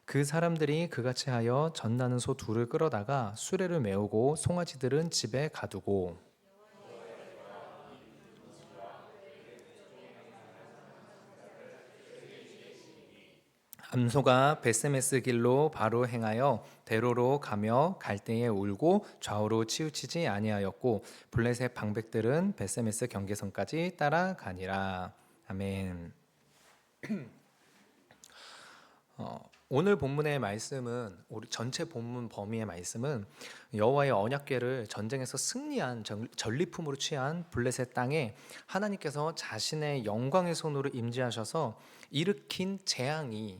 그 사람들이 그같이 하여 젖나는 소 둘을 끌어다가 수레를 메우고 송아지들은 집에 가두고 암소가 벳세메스 길로 바로 행하여 대로로 가며 갈대에 울고 좌우로 치우치지 아니하였고 블레셋 방백들은 벳세메스 경계선까지 따라가니라. 아멘. 오늘 본문의 말씀은 우리 전체 본문 범위의 말씀은 여호와의 언약궤를 전쟁에서 승리한 전리품으로 취한 블레셋 땅에 하나님께서 자신의 영광의 손으로 임재하셔서 일으킨 재앙이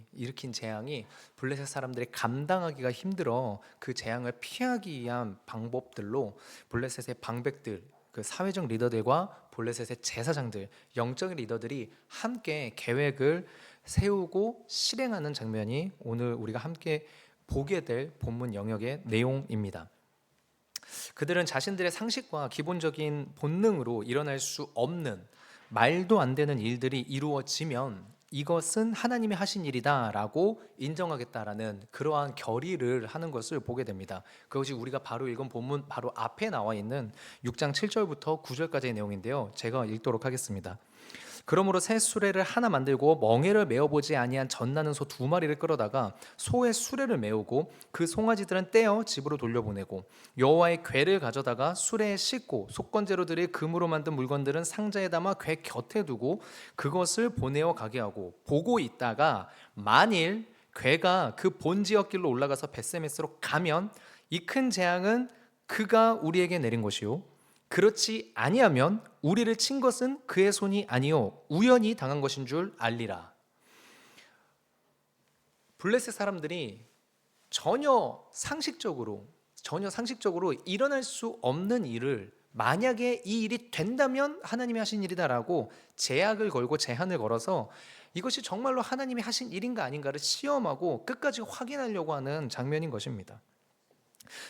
블레셋 사람들이 감당하기가 힘들어 그 재앙을 피하기 위한 방법들로 블레셋의 방백들, 그 사회적 리더들과 블레셋의 제사장들, 영적 리더들이 함께 계획을 세우고 실행하는 장면이 오늘 우리가 함께 보게 될 본문 영역의 내용입니다. 그들은 자신들의 상식과 기본적인 본능으로 일어날 수 없는 말도 안 되는 일들이 이루어지면 이것은 하나님이 하신 일이다라고 인정하겠다라는 그러한 결의를 하는 것을 보게 됩니다. 그것이 우리가 바로 읽은 본문 바로 앞에 나와 있는 6장 7절부터 9절까지의 내용인데요. 제가 읽도록 하겠습니다. 그러므로 새 수레를 하나 만들고 멍에를 메어보지 아니한 젖나는 소 두 마리를 끌어다가 소의 수레를 메우고 그 송아지들은 떼어 집으로 돌려보내고 여호와의 궤를 가져다가 수레에 싣고 속건제로 드릴 금으로 만든 물건들은 상자에 담아 궤 곁에 두고 그것을 보내어 가게 하고 보고 있다가 만일 궤가 그 본 지역 길로 올라가서 벳세메스로 가면 이 큰 재앙은 그가 우리에게 내린 것이요 그렇지 아니하면 우리를 친 것은 그의 손이 아니요 우연히 당한 것인 줄 알리라. 블레셋 사람들이 전혀 상식적으로 일어날 수 없는 일을 만약에 이 일이 된다면 하나님이 하신 일이다라고 제약을 걸고 제한을 걸어서 이것이 정말로 하나님이 하신 일인가 아닌가를 시험하고 끝까지 확인하려고 하는 장면인 것입니다.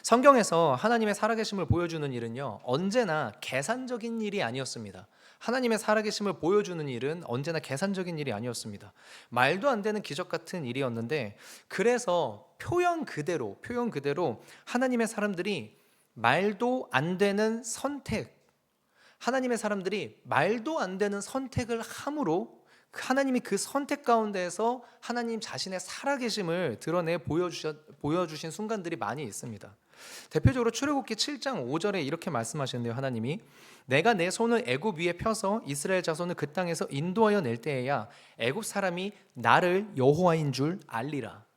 성경에서 하나님의 살아계심을 보여주는 일은요 언제나 계산적인 일이 아니었습니다. 하나님의 살아계심을 보여주는 일은 언제나 계산적인 일이 아니었습니다. 말도 안 되는 기적 같은 일이었는데 그래서 표현 그대로 하나님의 사람들이 말도 안 되는 하나님의 사람들이 말도 안 되는 선택을 함으로 하나님이 그 선택 가운데에서 하나님 자신의 살아계심을 드러내 보여주신 순간들이 많이 있습니다. 대표적으로 출애굽기 7장 5절에 이렇게 말씀하시는데요. 하나님이 내가 내 손을 애굽 위에 펴서 이스라엘 자손을 그 땅에서 인도하여 낼 때에야 애굽 사람이 나를 여호와인 줄 알리라.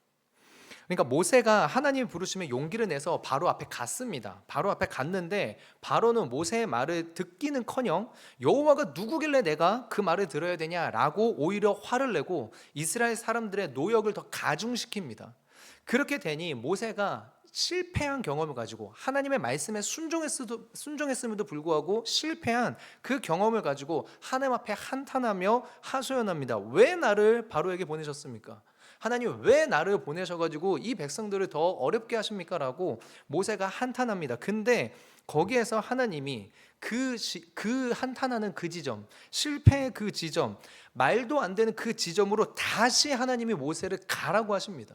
그러니까 모세가 하나님이 부르시면 용기를 내서 바로 앞에 갔습니다. 바로 앞에 갔는데 바로는 모세의 말을 듣기는커녕 여호와가 누구길래 내가 그 말을 들어야 되냐라고 오히려 화를 내고 이스라엘 사람들의 노역을 더 가중시킵니다. 그렇게 되니 모세가 실패한 경험을 가지고 하나님의 말씀에 순종했음에도 불구하고 실패한 그 경험을 가지고 하나님 앞에 한탄하며 하소연합니다. 왜 나를 바로에게 보내셨습니까? 하나님 왜 나를 보내셔가지고 이 백성들을 더 어렵게 하십니까? 라고 모세가 한탄합니다. 근데 거기에서 하나님이 그 한탄하는 그 지점, 실패의 그 지점, 말도 안 되는 그 지점으로 다시 하나님이 모세를 가라고 하십니다.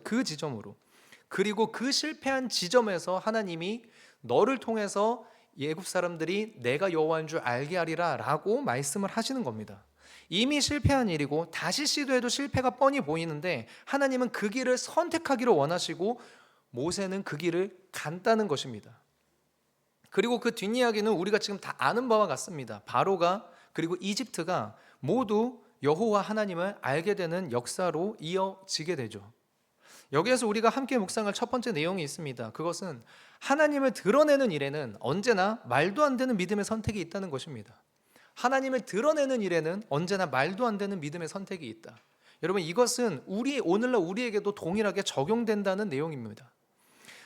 그 지점으로. 그리고 그 실패한 지점에서 하나님이 너를 통해서 애굽 사람들이 내가 여호와인 줄 알게 하리라 라고 말씀을 하시는 겁니다. 이미 실패한 일이고 다시 시도해도 실패가 뻔히 보이는데 하나님은 그 길을 선택하기를 원하시고 모세는 그 길을 간다는 것입니다. 그리고 그 뒷이야기는 우리가 지금 다 아는 바와 같습니다. 바로가 그리고 이집트가 모두 여호와 하나님을 알게 되는 역사로 이어지게 되죠. 여기에서 우리가 함께 묵상할 첫 번째 내용이 있습니다. 그것은 하나님을 드러내는 일에는 언제나 말도 안 되는 믿음의 선택이 있다는 것입니다. 하나님을 드러내는 일에는 언제나 말도 안 되는 믿음의 선택이 있다. 여러분 이것은 오늘날 우리에게도 동일하게 적용된다는 내용입니다.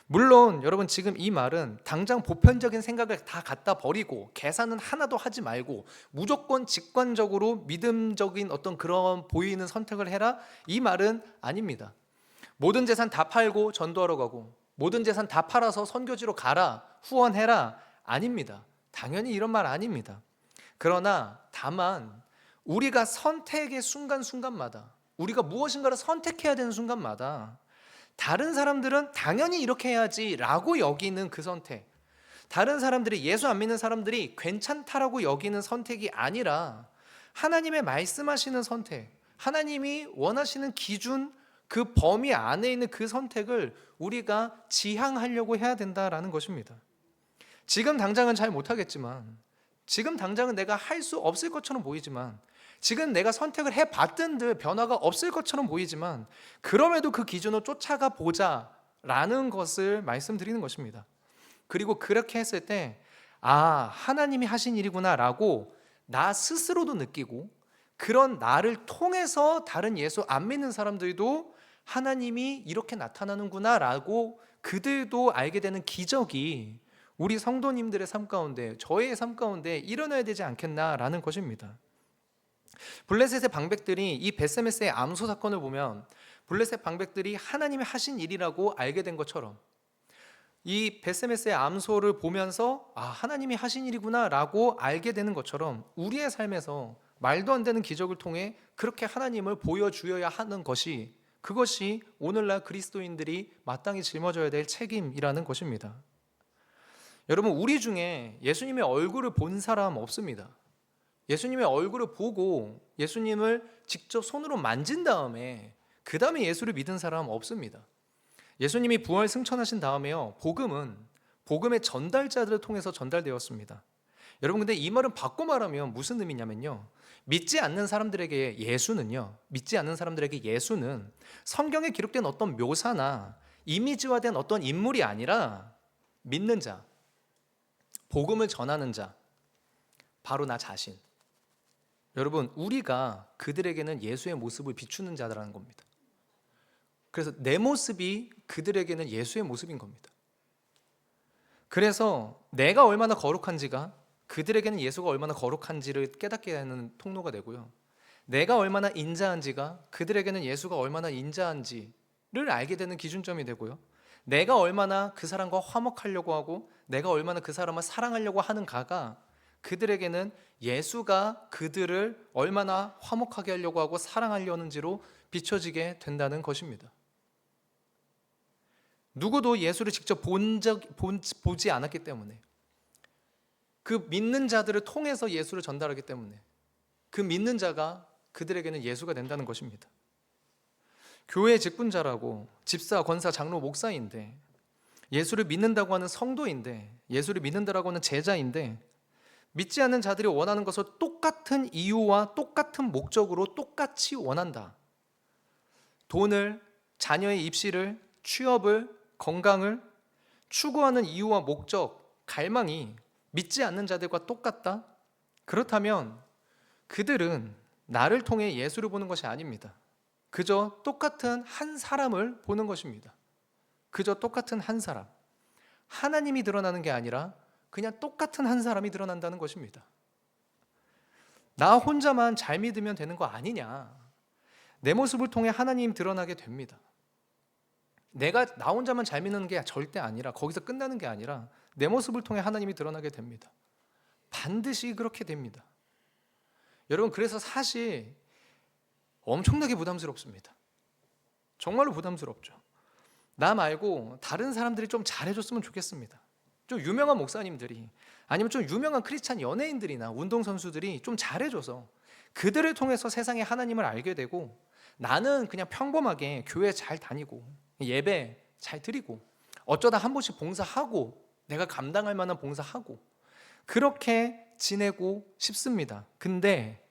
물론 여러분 지금 이 말은 당장 보편적인 생각을 다 갖다 버리고 계산은 하나도 하지 말고 무조건 직관적으로 믿음적인 어떤 그런 보이는 선택을 해라 이 말은 아닙니다. 모든 재산 다 팔고 전도하러 가고 모든 재산 다 팔아서 선교지로 가라 후원해라 아닙니다. 당연히 이런 말 아닙니다. 그러나 다만 우리가 선택의 순간순간마다 우리가 무엇인가를 선택해야 되는 순간마다 다른 사람들은 당연히 이렇게 해야지라고 여기는 그 선택, 다른 사람들이, 예수 안 믿는 사람들이 괜찮다라고 여기는 선택이 아니라 하나님의 말씀하시는 선택, 하나님이 원하시는 기준, 그 범위 안에 있는 그 선택을 우리가 지향하려고 해야 된다라는 것입니다. 지금 당장은 잘 못하겠지만, 지금 당장은 내가 할 수 없을 것처럼 보이지만, 지금 내가 선택을 해봤던들 변화가 없을 것처럼 보이지만, 그럼에도 그 기준을 쫓아가 보자라는 것을 말씀드리는 것입니다. 그리고 그렇게 했을 때, 아, 하나님이 하신 일이구나라고 나 스스로도 느끼고, 그런 나를 통해서 다른 예수 안 믿는 사람들도 하나님이 이렇게 나타나는구나라고 그들도 알게 되는 기적이 우리 성도님들의 삶 가운데, 저의 삶 가운데 일어나야 되지 않겠나라는 것입니다. 블레셋의 방백들이 이 벳세메스의 암소 사건을 보면 블레셋 방백들이 하나님이 하신 일이라고 알게 된 것처럼, 이 벳세메스의 암소를 보면서 아, 하나님이 하신 일이구나라고 알게 되는 것처럼 우리의 삶에서 말도 안 되는 기적을 통해 그렇게 하나님을 보여주어야 하는 것이, 그것이 오늘날 그리스도인들이 마땅히 짊어져야 될 책임이라는 것입니다. 여러분, 우리 중에 예수님의 얼굴을 본 사람 없습니다. 예수님의 얼굴을 보고 예수님을 직접 손으로 만진 다음에 그 다음에 예수를 믿은 사람 없습니다. 예수님이 부활 승천하신 다음에요, 복음의 전달자들을 통해서 전달되었습니다. 여러분, 근데 이 말은 바꿔 말하면 무슨 의미냐면요, 믿지 않는 사람들에게 예수는 성경에 기록된 어떤 묘사나 이미지화된 어떤 인물이 아니라 믿는 자, 복음을 전하는 자, 바로 나 자신. 여러분, 우리가 그들에게는 예수의 모습을 비추는 자라는 겁니다. 그래서 내 모습이 그들에게는 예수의 모습인 겁니다. 그래서 내가 얼마나 거룩한지가 그들에게는 예수가 얼마나 거룩한지를 깨닫게 하는 통로가 되고요, 내가 얼마나 인자한지가 그들에게는 예수가 얼마나 인자한지를 알게 되는 기준점이 되고요, 내가 얼마나 그 사람과 화목하려고 하고 내가 얼마나 그 사람을 사랑하려고 하는가가 그들에게는 예수가 그들을 얼마나 화목하게 하려고 하고 사랑하려는지로 비춰지게 된다는 것입니다. 누구도 예수를 직접 보지 않았기 때문에, 그 믿는 자들을 통해서 예수를 전달하기 때문에 그 믿는 자가 그들에게는 예수가 된다는 것입니다. 교회 직분자라고 집사, 권사, 장로, 목사인데, 예수를 믿는다고 하는 성도인데, 예수를 믿는다라고 하는 제자인데, 믿지 않는 자들이 원하는 것을 똑같은 이유와 똑같은 목적으로 똑같이 원한다. 돈을, 자녀의 입시를, 취업을, 건강을 추구하는 이유와 목적, 갈망이 믿지 않는 자들과 똑같다? 그렇다면 그들은 나를 통해 예수를 보는 것이 아닙니다. 그저 똑같은 한 사람을 보는 것입니다. 그저 똑같은 한 사람, 하나님이 드러나는 게 아니라 그냥 똑같은 한 사람이 드러난다는 것입니다. 나 혼자만 잘 믿으면 되는 거 아니냐, 내 모습을 통해 하나님 드러나게 됩니다. 내가 나 혼자만 잘 믿는 게 절대 아니라, 거기서 끝나는 게 아니라 내 모습을 통해 하나님이 드러나게 됩니다. 반드시 그렇게 됩니다. 여러분, 그래서 사실 엄청나게 부담스럽습니다. 정말로 부담스럽죠. 나 말고 다른 사람들이 좀 잘해줬으면 좋겠습니다. 좀 유명한 목사님들이, 아니면 좀 유명한 크리스찬 연예인들이나 운동선수들이 좀 잘해줘서 그들을 통해서 세상의 하나님을 알게 되고, 나는 그냥 평범하게 교회 잘 다니고 예배 잘 드리고 어쩌다 한 번씩 봉사하고 내가 감당할 만한 봉사하고 그렇게 지내고 싶습니다. 근데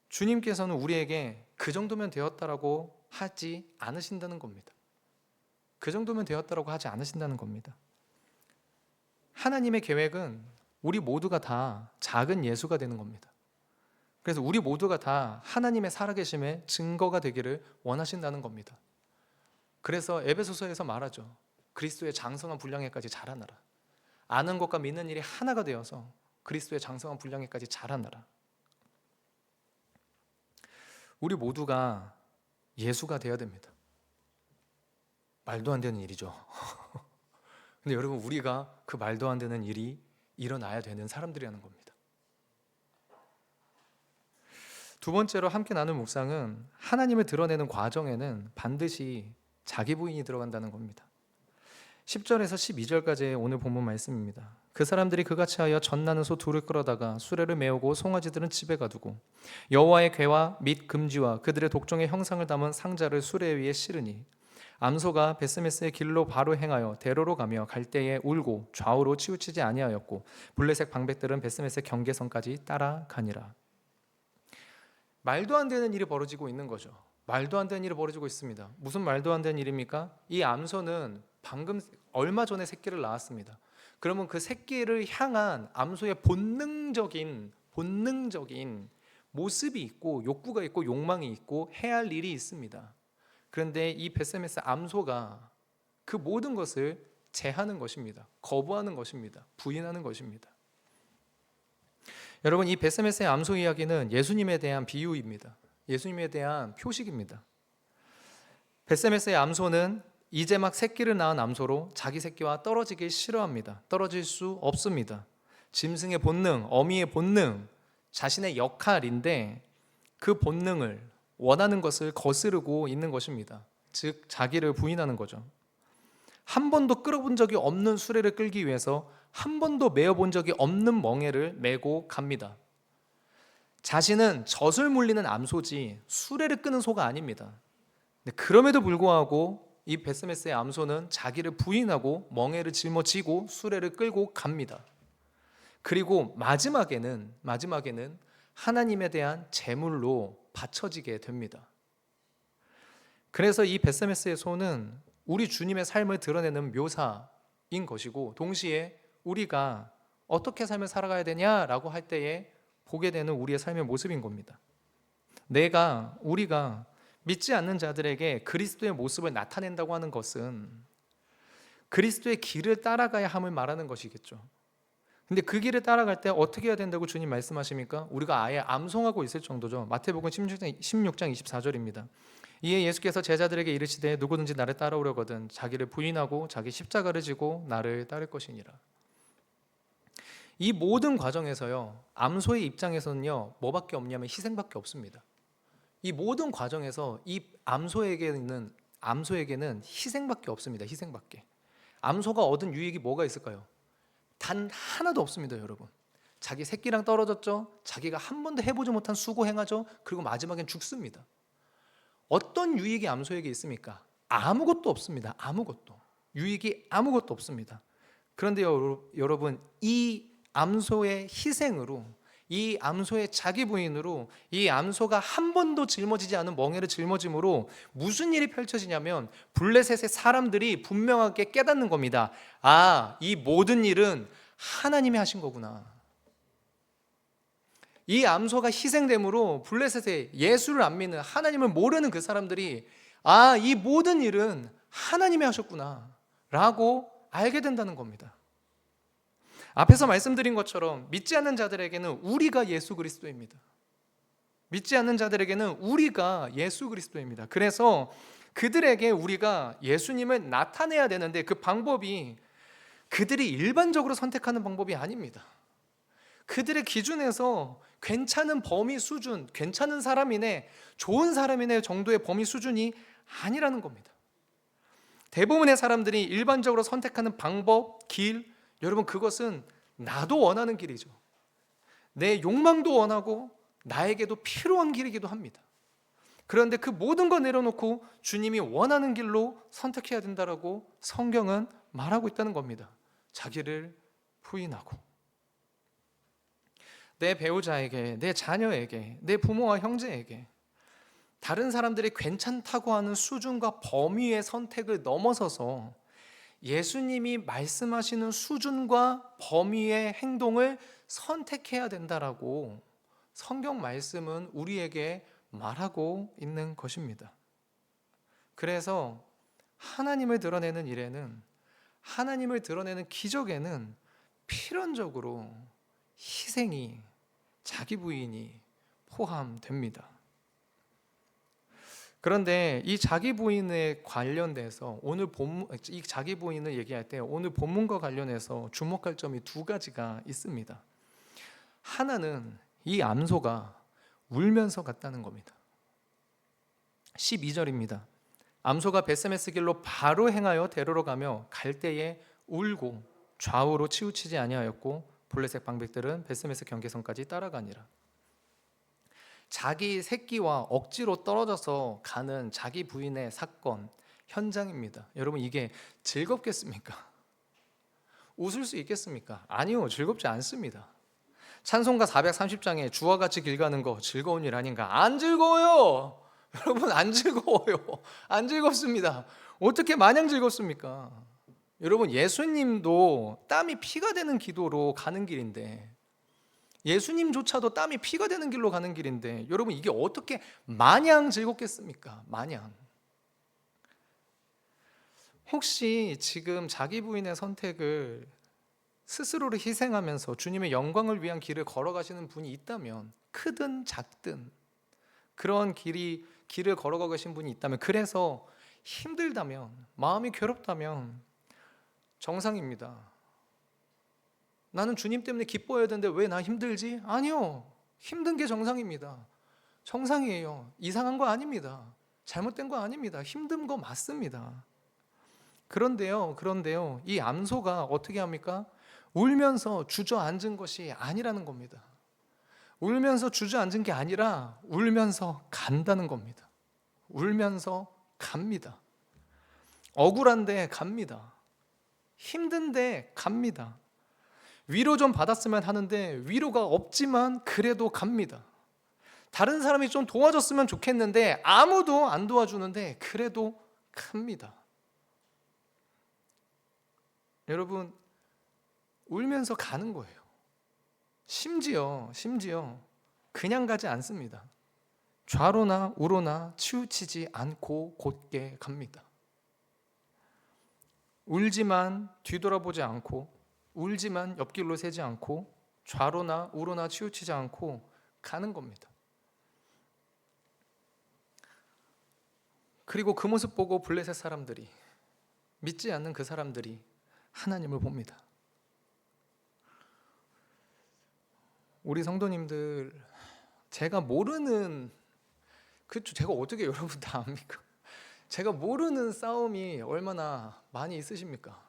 주님께서는 우리에게 그 정도면 되었다라고 하지 않으신다는 겁니다. 그 정도면 되었다라고 하지 않으신다는 겁니다. 하나님의 계획은 우리 모두가 다 작은 예수가 되는 겁니다. 그래서 우리 모두가 다 하나님의 살아계심의 증거가 되기를 원하신다는 겁니다. 그래서 에베소서에서 말하죠. 그리스도의 장성한 분량에까지 자라나라. 아는 것과 믿는 일이 하나가 되어서 그리스도의 장성한 분량에까지 자라나라. 우리 모두가 예수가 되어야 됩니다. 말도 안 되는 일이죠. 근데 여러분, 우리가 그 말도 안 되는 일이 일어나야 되는 사람들이라는 겁니다. 두 번째로 함께 나눌 묵상은 하나님을 드러내는 과정에는 반드시 자기 부인이 들어간다는 겁니다. 10절에서 12절까지의 오늘 본문 말씀입니다. 그 사람들이 그같이 하여 젖나는 소 둘을 끌어다가 수레를 메우고 송아지들은 집에 가두고 여호와의 궤와 및 금지와 그들의 독종의 형상을 담은 상자를 수레 위에 실으니 암소가 베스메스의 길로 바로 행하여 대로로 가며 갈 때에 울고 좌우로 치우치지 아니하였고 블레셋 방백들은 베스메스의 경계선까지 따라가니라. 말도 안 되는 일이 벌어지고 있는 거죠. 말도 안 되는 일이 벌어지고 있습니다. 무슨 말도 안 되는 일입니까? 이 암소는 방금 얼마 전에 새끼를 낳았습니다. 그러면 그 새끼를 향한 암소의 본능적인 모습이 있고 욕구가 있고 욕망이 있고 해야 할 일이 있습니다. 그런데 이 베스메스 암소가 그 모든 것을 제하는 것입니다. 거부하는 것입니다. 부인하는 것입니다. 여러분, 이 베스메스의 암소 이야기는 예수님에 대한 비유입니다. 예수님에 대한 표식입니다. 베스메스의 암소는 이제 막 새끼를 낳은 암소로 자기 새끼와 떨어지기 싫어합니다. 떨어질 수 없습니다. 짐승의 본능, 어미의 본능, 자신의 역할인데 그 본능을 원하는 것을 거스르고 있는 것입니다. 즉 자기를 부인하는 거죠. 한 번도 끌어본 적이 없는 수레를 끌기 위해서 한 번도 메어본 적이 없는 멍에를 메고 갑니다. 자신은 젖을 물리는 암소지 수레를 끄는 소가 아닙니다. 그럼에도 불구하고 이 베스메스의 암소는 자기를 부인하고 멍에를 짊어지고 수레를 끌고 갑니다. 그리고 마지막에는 하나님에 대한 제물로 바쳐지게 됩니다. 그래서 이 베스메스의 소는 우리 주님의 삶을 드러내는 묘사인 것이고 동시에 우리가 어떻게 삶을 살아가야 되냐라고 할 때에 보게 되는 우리의 삶의 모습인 겁니다. 우리가 믿지 않는 자들에게 그리스도의 모습을 나타낸다고 하는 것은 그리스도의 길을 따라가야 함을 말하는 것이겠죠. 근데 그 길을 따라갈 때 어떻게 해야 된다고 주님 말씀하십니까? 우리가 아예 암송하고 있을 정도죠. 마태복음 16장 24절입니다. 이에 예수께서 제자들에게 이르시되 누구든지 나를 따라오려거든 자기를 부인하고 자기 십자가를 지고 나를 따를 것이니라. 이 모든 과정에서요, 암소의 입장에서는요, 뭐밖에 없냐면 희생밖에 없습니다. 이 모든 과정에서 이 암소에게는 희생밖에 없습니다. 희생밖에. 암소가 얻은 유익이 뭐가 있을까요? 단 하나도 없습니다, 여러분. 자기 새끼랑 떨어졌죠. 자기가 한 번도 해보지 못한 수고 행하죠. 그리고 마지막엔 죽습니다. 어떤 유익이 암소에게 있습니까? 아무것도 없습니다. 유익이 아무것도 없습니다. 그런데 여러분, 이 암소의 희생으로, 이 암소의 자기 부인으로, 이 암소가 한 번도 짊어지지 않은 멍에를 짊어짐으로 무슨 일이 펼쳐지냐면 블레셋의 사람들이 분명하게 깨닫는 겁니다. 아, 이 모든 일은 하나님이 하신 거구나. 이 암소가 희생됨으로 블레셋의 예수를 안 믿는, 하나님을 모르는 그 사람들이 아, 이 모든 일은 하나님이 하셨구나 라고 알게 된다는 겁니다. 앞에서 말씀드린 것처럼 믿지 않는 자들에게는 우리가 예수 그리스도입니다. 믿지 않는 자들에게는 우리가 예수 그리스도입니다. 그래서 그들에게 우리가 예수님을 나타내야 되는데 그 방법이 그들이 일반적으로 선택하는 방법이 아닙니다. 그들의 기준에서 괜찮은 범위 수준, 괜찮은 사람이네, 좋은 사람이네 정도의 범위 수준이 아니라는 겁니다. 대부분의 사람들이 일반적으로 선택하는 방법, 길, 여러분 그것은 나도 원하는 길이죠. 내 욕망도 원하고 나에게도 필요한 길이기도 합니다. 그런데 그 모든 거 내려놓고 주님이 원하는 길로 선택해야 된다라고 성경은 말하고 있다는 겁니다. 자기를 부인하고 내 배우자에게, 내 자녀에게, 내 부모와 형제에게 다른 사람들이 괜찮다고 하는 수준과 범위의 선택을 넘어서서 예수님이 말씀하시는 수준과 범위의 행동을 선택해야 된다라고 성경 말씀은 우리에게 말하고 있는 것입니다. 그래서 하나님을 드러내는 일에는, 하나님을 드러내는 기적에는 필연적으로 희생이, 자기 부인이 포함됩니다. 그런데 이 자기 부인에 관련돼서 이 자기 부인을 얘기할 때 오늘 본문과 관련해서 주목할 점이 두 가지가 있습니다. 하나는 이 암소가 울면서 갔다는 겁니다. 12절입니다. 암소가 벳세메스 길로 바로 행하여 데리러 가며 갈 때에 울고 좌우로 치우치지 아니하였고 블레셋 방백들은 벳세메스 경계선까지 따라가니라. 자기 새끼와 억지로 떨어져서 가는 자기 부인의 사건 현장입니다. 여러분, 이게 즐겁겠습니까? 웃을 수 있겠습니까? 아니요, 즐겁지 않습니다. 찬송가 430장에 주와 같이 길 가는 거 즐거운 일 아닌가? 안 즐거워요. 여러분, 안 즐거워요. 안 즐겁습니다. 어떻게 마냥 즐겁습니까? 여러분, 예수님도 땀이 피가 되는 기도로 가는 길인데, 예수님조차도 땀이 피가 되는 길로 가는 길인데, 여러분, 이게 어떻게 마냥 즐겁겠습니까? 마냥. 혹시 지금 자기 부인의 선택을 스스로를 희생하면서 주님의 영광을 위한 길을 걸어가시는 분이 있다면, 크든 작든 그런 길을 걸어가고 계신 분이 있다면, 그래서 힘들다면, 마음이 괴롭다면 정상입니다. 나는 주님 때문에 기뻐해야 되는데 왜 나 힘들지? 아니요, 힘든 게 정상입니다. 정상이에요. 이상한 거 아닙니다. 잘못된 거 아닙니다. 힘든 거 맞습니다. 그런데요, 이 암소가 어떻게 합니까? 울면서 주저앉은 것이 아니라는 겁니다. 울면서 주저앉은 게 아니라 울면서 간다는 겁니다. 울면서 갑니다. 억울한데 갑니다. 힘든데 갑니다. 위로 좀 받았으면 하는데 위로가 없지만 그래도 갑니다. 다른 사람이 좀 도와줬으면 좋겠는데 아무도 안 도와주는데 그래도 갑니다. 여러분, 울면서 가는 거예요. 심지어 그냥 가지 않습니다. 좌로나 우로나 치우치지 않고 곧게 갑니다. 울지만 뒤돌아보지 않고, 울지만 옆길로 새지 않고, 좌로나 우로나 치우치지 않고 가는 겁니다. 그리고 그 모습 보고 블레셋 사람들이, 믿지 않는 그 사람들이 하나님을 봅니다. 우리 성도님들, 제가 모르는, 제가 어떻게 여러분 다 압니까? 제가 모르는 싸움이 얼마나 많이 있으십니까?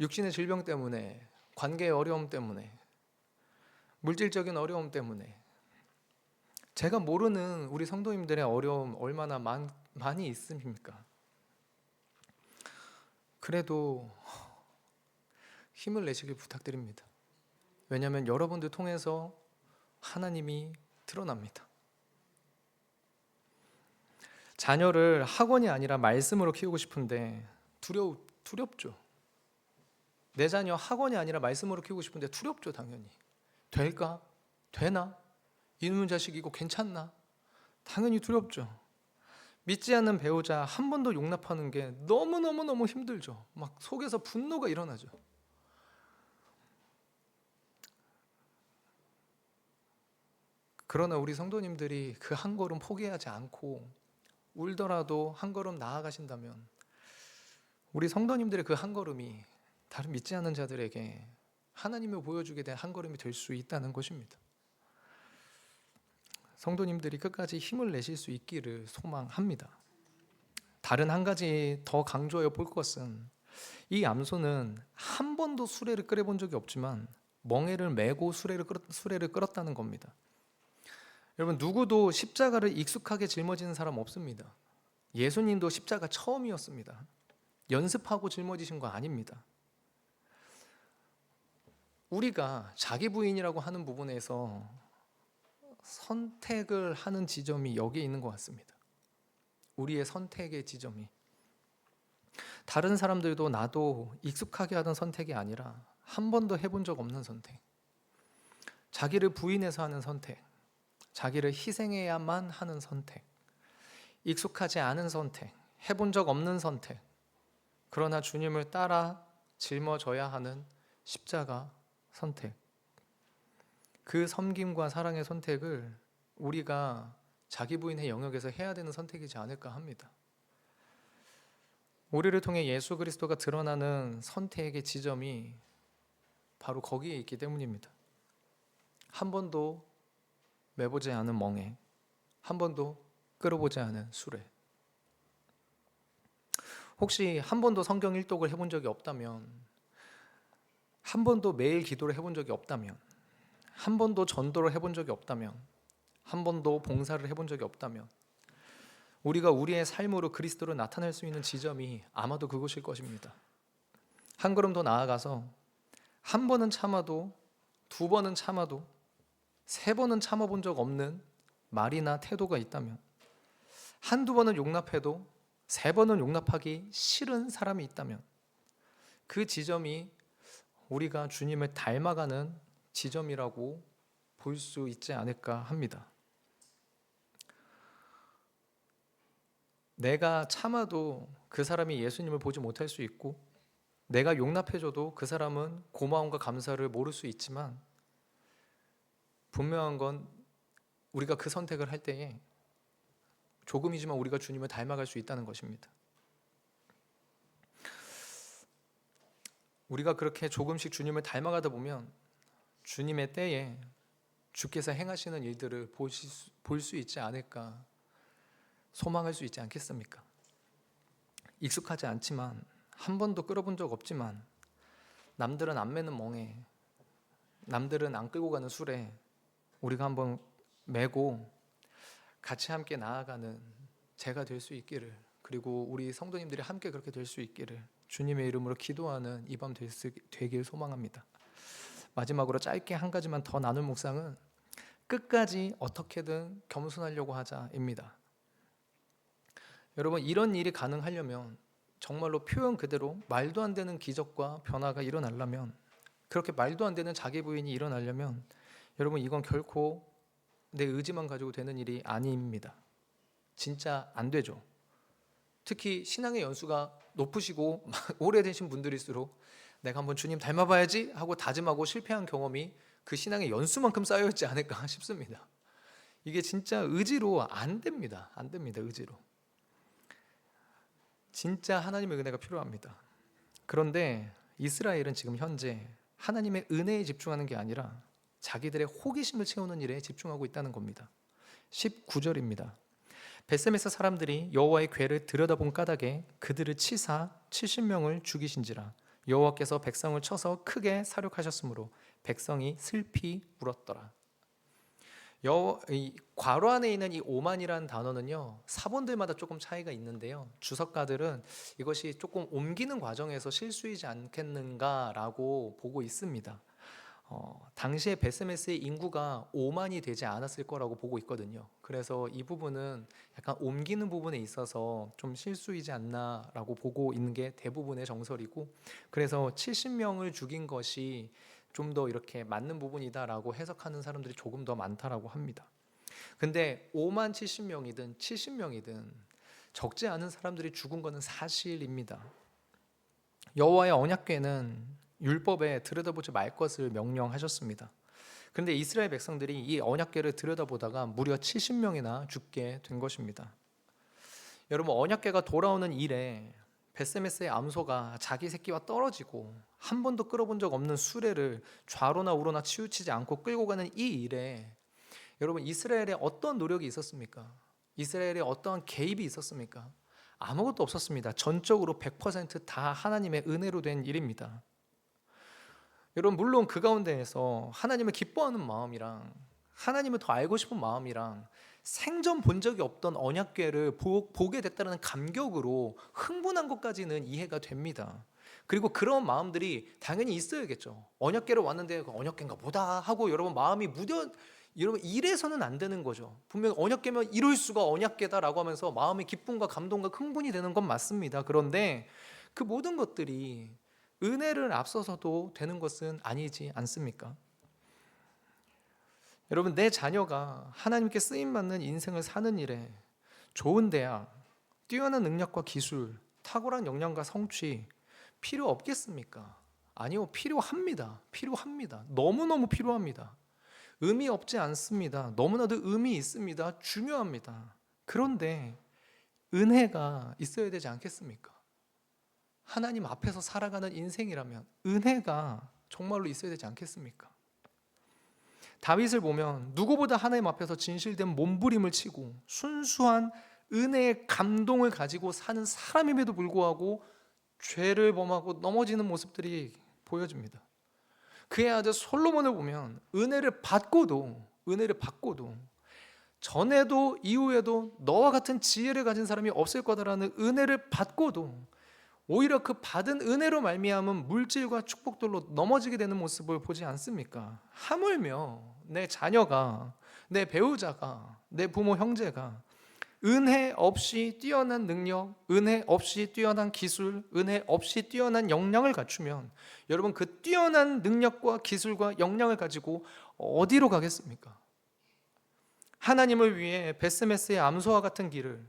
육신의 질병 때문에, 관계의 어려움 때문에, 물질적인 어려움 때문에, 제가 모르는 우리 성도님들의 어려움 얼마나 많이 있습니까? 그래도 힘을 내시길 부탁드립니다. 왜냐하면 여러분들 통해서 하나님이 드러납니다. 자녀를 학원이 아니라 말씀으로 키우고 싶은데 두렵죠. 내 자녀 학원이 아니라 말씀으로 키우고 싶은데 두렵죠. 당연히. 될까? 되나? 이놈의 자식이고 괜찮나? 당연히 두렵죠. 믿지 않는 배우자 한 번 더 용납하는 게 너무너무 힘들죠. 막 속에서 분노가 일어나죠. 그러나 우리 성도님들이 그 한 걸음 포기하지 않고 울더라도 한 걸음 나아가신다면, 우리 성도님들의 그 한 걸음이 다른 믿지 않는 자들에게 하나님을 보여주게 된 한 걸음이 될 수 있다는 것입니다. 성도님들이 끝까지 힘을 내실 수 있기를 소망합니다. 다른 한 가지 더 강조해 볼 것은, 이 암소는 한 번도 수레를 끌어본 적이 없지만 멍에를 메고 수레를 끌었다는 겁니다. 여러분, 누구도 십자가를 익숙하게 짊어지는 사람 없습니다. 예수님도 십자가 처음이었습니다. 연습하고 짊어지신 거 아닙니다. 우리가 자기 부인이라고 하는 부분에서 선택을 하는 지점이 여기에 있는 것 같습니다. 우리의 선택의 지점이, 다른 사람들도 나도 익숙하게 하던 선택이 아니라 한 번도 해본 적 없는 선택, 자기를 부인해서 하는 선택, 자기를 희생해야만 하는 선택, 익숙하지 않은 선택, 해본 적 없는 선택, 그러나 주님을 따라 짊어져야 하는 십자가 선택, 그 섬김과 사랑의 선택을 우리가 자기 부인의 영역에서 해야 되는 선택이지 않을까 합니다. 우리를 통해 예수 그리스도가 드러나는 선택의 지점이 바로 거기에 있기 때문입니다. 한 번도 매보지 않은 멍에, 한 번도 끌어보지 않은 수레. 혹시 한 번도 성경 일독을 해본 적이 없다면, 한 번도 매일 기도를 해본 적이 없다면, 한 번도 전도를 해본 적이 없다면, 한 번도 봉사를 해본 적이 없다면, 우리가 우리의 삶으로 그리스도를 나타낼 수 있는 지점이 아마도 그곳일 것입니다. 한 걸음 더 나아가서 한 번은 참아도, 두 번은 참아도, 세 번은 참아본 적 없는 말이나 태도가 있다면, 한두 번은 용납해도 세 번은 용납하기 싫은 사람이 있다면, 그 지점이 우리가 주님을 닮아가는 지점이라고 볼 수 있지 않을까 합니다. 내가 참아도 그 사람이 예수님을 보지 못할 수 있고, 내가 용납해줘도 그 사람은 고마움과 감사를 모를 수 있지만, 분명한 건 우리가 그 선택을 할 때에 조금이지만 우리가 주님을 닮아갈 수 있다는 것입니다. 우리가 그렇게 조금씩 주님을 닮아가다 보면 주님의 때에 주께서 행하시는 일들을 볼 수 있지 않을까, 소망할 수 있지 않겠습니까? 익숙하지 않지만, 한 번도 끌어본 적 없지만, 남들은 안 매는 멍에, 남들은 안 끌고 가는 술에 우리가 한번 메고 같이 함께 나아가는 제가 될 수 있기를, 그리고 우리 성도님들이 함께 그렇게 될 수 있기를 주님의 이름으로 기도하는 이 밤 되길 소망합니다. 마지막으로 짧게 한 가지만 더 나눌 묵상은 끝까지 어떻게든 겸손하려고 하자입니다. 여러분, 이런 일이 가능하려면, 정말로 표현 그대로 말도 안 되는 기적과 변화가 일어나려면, 그렇게 말도 안 되는 자기 부인이 일어나려면, 여러분, 이건 결코 내 의지만 가지고 되는 일이 아닙니다. 진짜 안 되죠. 특히 신앙의 연수가 높으시고 오래되신 분들일수록 내가 한번 주님 닮아봐야지 하고 다짐하고 실패한 경험이 그 신앙의 연수만큼 쌓여있지 않을까 싶습니다. 이게 진짜 의지로 안 됩니다. 안 됩니다. 의지로. 진짜 하나님의 은혜가 필요합니다. 그런데 이스라엘은 지금 현재 하나님의 은혜에 집중하는 게 아니라 자기들의 호기심을 채우는 일에 집중하고 있다는 겁니다. 19절입니다. 벳세메스 사람들이 여호와의 궤를 들여다본 까닭에 그들을 치사 70명을 죽이신지라. 여호와께서 백성을 쳐서 크게 사륙하셨으므로 백성이 슬피 울었더라. 괄호 안에 있는 이 오만이라는 단어는요, 사본들마다 조금 차이가 있는데요, 주석가들은 이것이 조금 옮기는 과정에서 실수이지 않겠는가라고 보고 있습니다. 당시에 벳세메스의 인구가 5만이 되지 않았을 거라고 보고 있거든요. 그래서 이 부분은 약간 옮기는 부분에 있어서 좀 실수이지 않나라고 보고 있는 게 대부분의 정설이고, 그래서 70명을 죽인 것이 좀 더 이렇게 맞는 부분이다라고 해석하는 사람들이 조금 더 많다라고 합니다. 근데 5만 70명이든 70명이든 적지 않은 사람들이 죽은 것은 사실입니다. 여호와의 언약궤는 율법에 들여다보지 말 것을 명령하셨습니다. 그런데 이스라엘 백성들이 이 언약궤를 들여다보다가 무려 70명이나 죽게 된 것입니다. 여러분, 언약궤가 돌아오는 일에 벳세메스의 암소가 자기 새끼와 떨어지고 한 번도 끌어본 적 없는 수레를 좌로나 우로나 치우치지 않고 끌고 가는 이 일에 여러분, 이스라엘에 어떤 노력이 있었습니까? 이스라엘에 어떠한 개입이 있었습니까? 아무것도 없었습니다. 전적으로 100%다 하나님의 은혜로 된 일입니다. 여러분, 물론 그 가운데에서 하나님을 기뻐하는 마음이랑 하나님을 더 알고 싶은 마음이랑 생전 본 적이 없던 언약궤를 보게 됐다는 감격으로 흥분한 것까지는 이해가 됩니다. 그리고 그런 마음들이 당연히 있어야겠죠. 언약궤로 왔는데 그 언약궤인가 보다 하고 여러분 마음이 여러분 이래서는 안 되는 거죠. 분명히 언약궤면 이럴 수가 언약궤다라고 하면서 마음의 기쁨과 감동과 흥분이 되는 건 맞습니다. 그런데 그 모든 것들이 은혜를 앞서서도 되는 것은 아니지 않습니까? 여러분, 내 자녀가 하나님께 쓰임받는 인생을 사는 일에 좋은 대학, 뛰어난 능력과 기술, 탁월한 역량과 성취 필요 없겠습니까? 아니요, 필요합니다. 필요합니다. 너무너무 필요합니다. 의미 없지 않습니다. 너무나도 의미 있습니다. 중요합니다. 그런데 은혜가 있어야 되지 않겠습니까? 하나님 앞에서 살아가는 인생이라면 은혜가 정말로 있어야 되지 않겠습니까? 다윗을 보면 누구보다 하나님 앞에서 진실된 몸부림을 치고 순수한 은혜의 감동을 가지고 사는 사람임에도 불구하고 죄를 범하고 넘어지는 모습들이 보여집니다. 그의 아들 솔로몬을 보면 은혜를 받고도 전에도 이후에도 너와 같은 지혜를 가진 사람이 없을 거다라는 은혜를 받고도 오히려 그 받은 은혜로 말미암은 물질과 축복들로 넘어지게 되는 모습을 보지 않습니까? 하물며 내 자녀가, 내 배우자가, 내 부모 형제가 은혜 없이 뛰어난 능력, 은혜 없이 뛰어난 기술, 은혜 없이 뛰어난 역량을 갖추면 여러분 그 뛰어난 능력과 기술과 역량을 가지고 어디로 가겠습니까? 하나님을 위해 베스메스의 암소와 같은 길을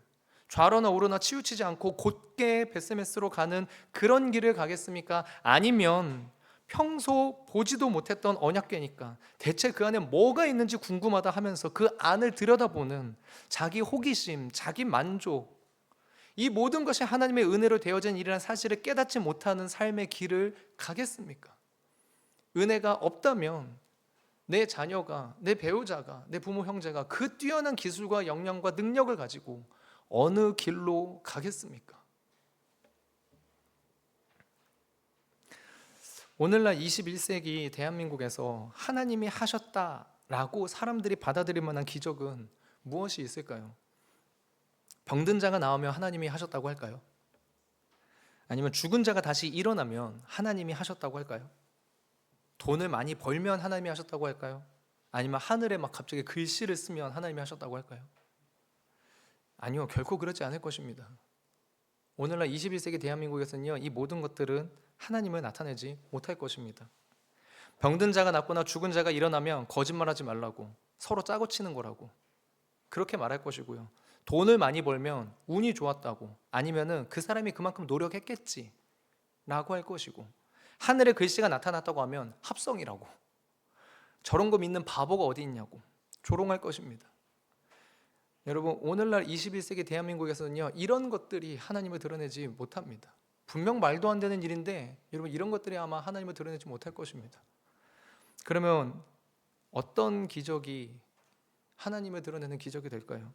좌로나 우로나 치우치지 않고 곧게 베스메스로 가는 그런 길을 가겠습니까? 아니면 평소 보지도 못했던 언약궤니까 대체 그 안에 뭐가 있는지 궁금하다 하면서 그 안을 들여다보는 자기 호기심, 자기 만족, 이 모든 것이 하나님의 은혜로 되어진 일이라는 사실을 깨닫지 못하는 삶의 길을 가겠습니까? 은혜가 없다면 내 자녀가, 내 배우자가, 내 부모 형제가 그 뛰어난 기술과 역량과 능력을 가지고 어느 길로 가겠습니까? 오늘날 21세기 대한민국에서 하나님이 하셨다라고 사람들이 받아들일 만한 기적은 무엇이 있을까요? 병든 자가 나오면 하나님이 하셨다고 할까요? 아니면 죽은 자가 다시 일어나면 하나님이 하셨다고 할까요? 돈을 많이 벌면 하나님이 하셨다고 할까요? 아니면 하늘에 막 갑자기 글씨를 쓰면 하나님이 하셨다고 할까요? 아니요, 결코 그렇지 않을 것입니다. 오늘날 21세기 대한민국에서는요, 이 모든 것들은 하나님을 나타내지 못할 것입니다. 병든 자가 낫거나 죽은 자가 일어나면 거짓말하지 말라고, 서로 짜고 치는 거라고 그렇게 말할 것이고요. 돈을 많이 벌면 운이 좋았다고, 아니면은 그 사람이 그만큼 노력했겠지 라고 할 것이고, 하늘에 글씨가 나타났다고 하면 합성이라고, 저런 거 믿는 바보가 어디 있냐고 조롱할 것입니다. 여러분, 오늘날 21세기 대한민국에서는요, 이런 것들이 하나님을 드러내지 못합니다. 분명 말도 안 되는 일인데 여러분, 이런 것들이 아마 하나님을 드러내지 못할 것입니다. 그러면 어떤 기적이 하나님을 드러내는 기적이 될까요?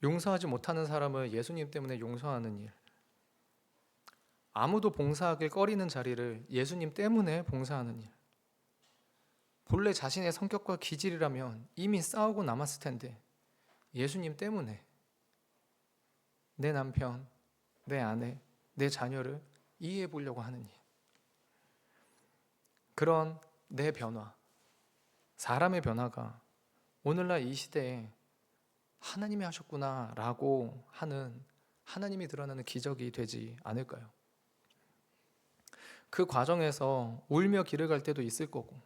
용서하지 못하는 사람을 예수님 때문에 용서하는 일, 아무도 봉사하길 꺼리는 자리를 예수님 때문에 봉사하는 일. 본래 자신의 성격과 기질이라면 이미 싸우고 남았을 텐데 예수님 때문에 내 남편, 내 아내, 내 자녀를 이해해 보려고 하는 일. 그런 내 변화, 사람의 변화가 오늘날 이 시대에 하나님이 하셨구나라고 하는, 하나님이 드러나는 기적이 되지 않을까요? 그 과정에서 울며 길을 갈 때도 있을 거고,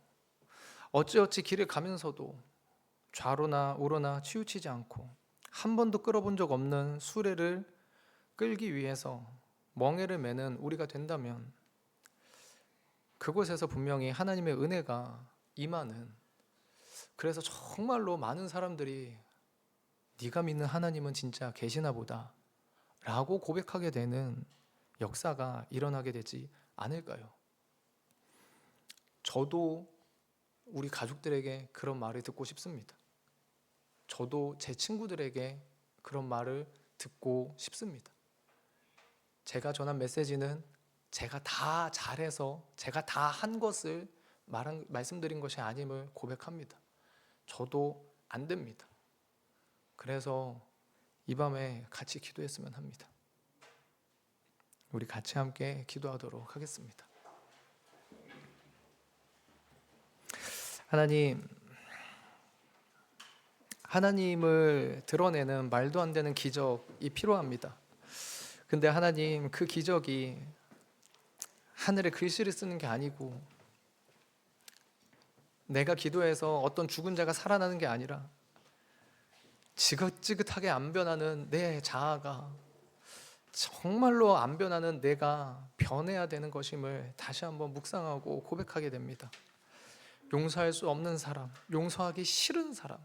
어찌어찌 길을 가면서도 좌로나 우로나 치우치지 않고 한 번도 끌어본 적 없는 수레를 끌기 위해서 멍에를 매는 우리가 된다면 그곳에서 분명히 하나님의 은혜가 임하는, 그래서 정말로 많은 사람들이 네가 믿는 하나님은 진짜 계시나 보다 라고 고백하게 되는 역사가 일어나게 되지 않을까요? 저도 우리 가족들에게 그런 말을 듣고 싶습니다. 저도 제 친구들에게 그런 말을 듣고 싶습니다. 제가 전한 메시지는 제가 다 잘해서 제가 다 한 것을 말씀드린 것이 아님을 고백합니다. 저도 안 됩니다. 그래서 이 밤에 같이 기도했으면 합니다. 우리 같이 함께 기도하도록 하겠습니다. 하나님, 하나님을 드러내는 말도 안 되는 기적이 필요합니다. 근데 하나님, 그 기적이 하늘에 글씨를 쓰는 게 아니고 내가 기도해서 어떤 죽은 자가 살아나는 게 아니라 지긋지긋하게 안 변하는 내 자아가 정말로 안 변하는 내가 변해야 되는 것임을 다시 한번 묵상하고 고백하게 됩니다. 용서할 수 없는 사람, 용서하기 싫은 사람,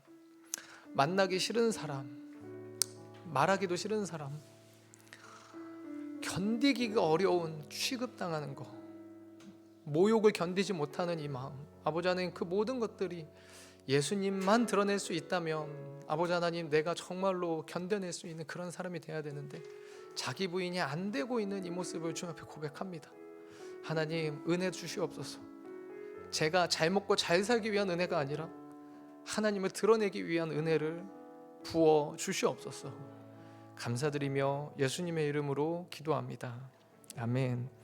만나기 싫은 사람, 말하기도 싫은 사람, 견디기가 어려운 취급당하는 거, 모욕을 견디지 못하는 이 마음, 아버지 하나님, 그 모든 것들이 예수님만 드러낼 수 있다면 아버지 하나님, 내가 정말로 견뎌낼 수 있는 그런 사람이 돼야 되는데 자기 부인이 안 되고 있는 이 모습을 주님 앞에 고백합니다. 하나님, 은혜 주시옵소서. 제가 잘 먹고 잘 살기 위한 은혜가 아니라 하나님을 드러내기 위한 은혜를 부어 주시옵소서. 감사드리며 예수님의 이름으로 기도합니다. 아멘.